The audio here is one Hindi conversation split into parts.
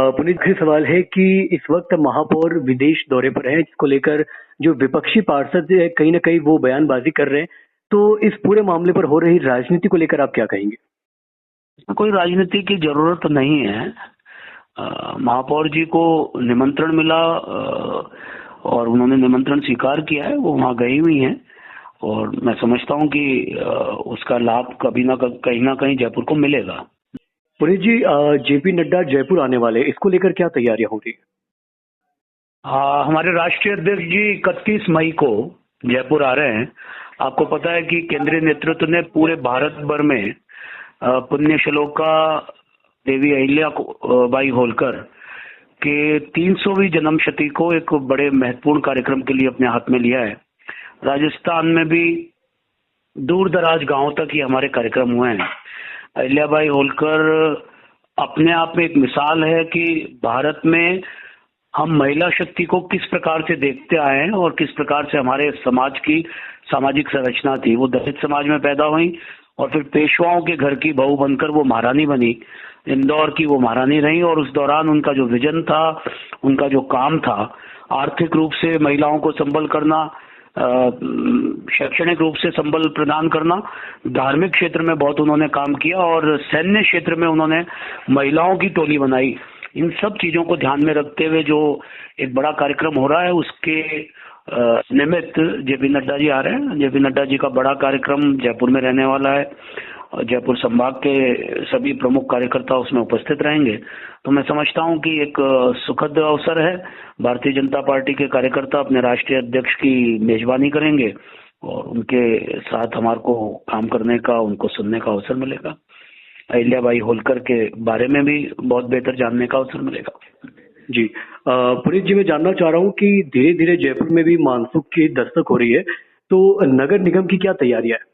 पुनीत, आखिरी सवाल है कि इस वक्त महापौर विदेश दौरे पर हैं, जिसको लेकर जो विपक्षी पार्षद है कहीं ना कहीं वो बयानबाजी कर रहे हैं। तो इस पूरे मामले पर हो रही राजनीति को लेकर आप क्या कहेंगे? कोई राजनीति की जरूरत नहीं है। महापौर जी को निमंत्रण मिला और उन्होंने निमंत्रण स्वीकार किया है, वो वहाँ गई हुई हैं और मैं समझता हूँ कि उसका लाभ कभी ना कहीं जयपुर को मिलेगा। पुनीत जी, जेपी नड्डा जयपुर आने वाले, इसको लेकर क्या तैयारियां हो रही है? हमारे राष्ट्रीय अध्यक्ष जी 31 मई को जयपुर आ रहे हैं। आपको पता है कि केंद्रीय नेतृत्व ने पूरे भारत भर में पुण्य श्लोका देवी अहिल्या बाई होलकर के 300वीं जन्मशती को एक बड़े महत्वपूर्ण कार्यक्रम के लिए अपने हाथ में लिया है। राजस्थान में भी दूर दराज गांवों तक ही हमारे कार्यक्रम हुए हैं। अहिल्याबाई होलकर अपने आप में एक मिसाल है कि भारत में हम महिला शक्ति को किस प्रकार से देखते आए हैं और किस प्रकार से हमारे समाज की सामाजिक संरचना थी। वो दलित समाज में पैदा हुई और फिर पेशवाओं के घर की बहू बनकर वो महारानी बनी। इंदौर की वो महारानी रही और उस दौरान उनका जो विजन था, उनका जो काम था, आर्थिक रूप से महिलाओं को संबल करना, शैक्षणिक रूप से संबल प्रदान करना, धार्मिक क्षेत्र में बहुत उन्होंने काम किया और सैन्य क्षेत्र में उन्होंने महिलाओं की टोली बनाई। इन सब चीजों को ध्यान में रखते हुए जो एक बड़ा कार्यक्रम हो रहा है, उसके निमित्त जेपी नड्डा जी आ रहे हैं। जेपी नड्डा जी का बड़ा कार्यक्रम जयपुर में रहने वाला है और जयपुर संभाग के सभी प्रमुख कार्यकर्ता उसमें उपस्थित रहेंगे। तो मैं समझता हूं कि एक सुखद अवसर है। भारतीय जनता पार्टी के कार्यकर्ता अपने राष्ट्रीय अध्यक्ष की मेजबानी करेंगे और उनके साथ हमारे को काम करने का, उनको सुनने का अवसर मिलेगा। अहिल्याबाई होलकर के बारे में भी बहुत बेहतर जानने का अवसर मिलेगा। जी, पुनीत जी, मैं जानना चाह रहा हूँ कि धीरे धीरे जयपुर में भी मानसून की दस्तक हो रही है, तो नगर निगम की क्या तैयारियां है?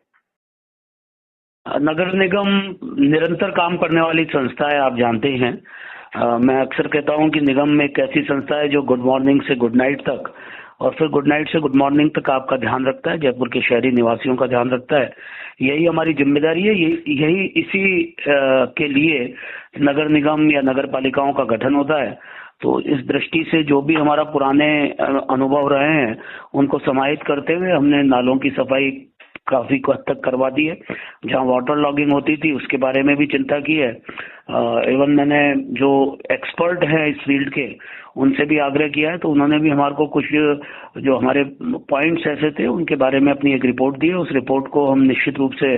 नगर निगम निरंतर काम करने वाली संस्था है, आप जानते ही हैं। मैं अक्सर कहता हूं कि निगम एक ऐसी संस्था है जो गुड मॉर्निंग से गुड नाइट तक और फिर गुड नाइट से गुड मॉर्निंग तक आपका ध्यान रखता है, जयपुर के शहरी निवासियों का ध्यान रखता है। यही हमारी जिम्मेदारी है। यही इसी के लिए नगर निगम या नगर पालिकाओं का गठन होता है। तो इस दृष्टि से जो भी हमारा पुराने अनुभव रहे हैं उनको समाहित करते हुए हमने नालों की सफाई काफी हद तक करवा दी है। जहाँ वाटर लॉगिंग होती थी उसके बारे में भी चिंता की है। इवन मैंने जो एक्सपर्ट हैं इस फील्ड के उनसे भी आग्रह किया है, तो उन्होंने भी हमारे को कुछ जो हमारे पॉइंट्स ऐसे थे उनके बारे में अपनी एक रिपोर्ट दी है। उस रिपोर्ट को हम निश्चित रूप से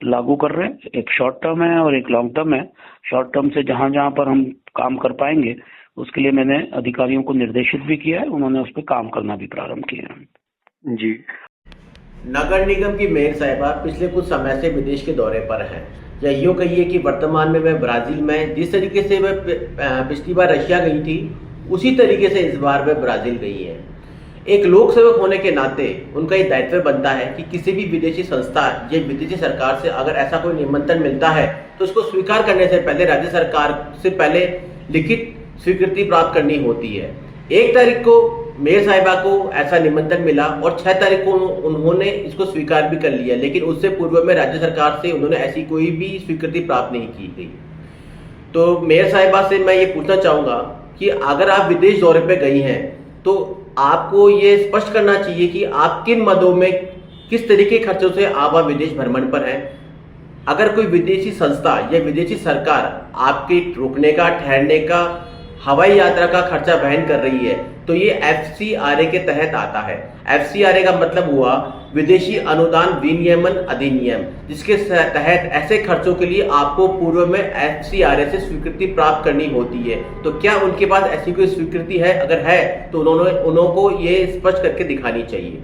लागू कर रहे हैं। एक शॉर्ट टर्म है और एक लॉन्ग टर्म है। शॉर्ट टर्म से जहाँ जहाँ पर हम काम कर पाएंगे उसके लिए मैंने अधिकारियों को निर्देशित भी किया है, उन्होंने उस पर काम करना भी प्रारंभ किया है। जी, नगर निगम की मेयर साहिबा पिछले कुछ समय से विदेश के दौरे पर हैं, या यूँ कहिए कि वर्तमान में वह ब्राजील में जिस तरीके से वह पिछली बार रशिया गई थी उसी तरीके से इस बार वह ब्राजील गई है। एक लोक सेवक होने के नाते उनका ये दायित्व बनता है कि किसी भी विदेशी संस्था या विदेशी सरकार से अगर ऐसा कोई निमंत्रण मिलता है तो उसको स्वीकार करने से पहले राज्य सरकार से पहले लिखित स्वीकृति प्राप्त करनी होती है। 1 तारीख को मेयर साहिबा को ऐसा निमंत्रण मिला और 6 तारीख को उन्होंने इसको स्वीकार भी कर लिया, लेकिन उससे पूर्व में राज्य सरकार से उन्होंने ऐसी कोई भी स्वीकृति प्राप्त नहीं की गई। तो मेयर साहिबा से मैं ये पूछना चाहूँगा कि अगर आप विदेश दौरे पे गई हैं तो आपको ये स्पष्ट करना चाहिए कि आप किन मदों में किस तरीके के खर्चों से आप विदेश भ्रमण पर हैं। अगर कोई विदेशी संस्था या विदेशी सरकार आपके रुकने का, ठहरने का, हवाई यात्रा का खर्चा वहन कर रही है तो ये FCRA के तहत आता है। FCRA का मतलब हुआ विदेशी अनुदान विनियमन अधिनियम, जिसके तहत ऐसे खर्चों के लिए आपको पूर्व में FCRA से स्वीकृति प्राप्त करनी होती है। तो क्या उनके पास ऐसी कोई स्वीकृति है? अगर है तो उन्होंने को ये स्पष्ट करके दिखानी चाहिए।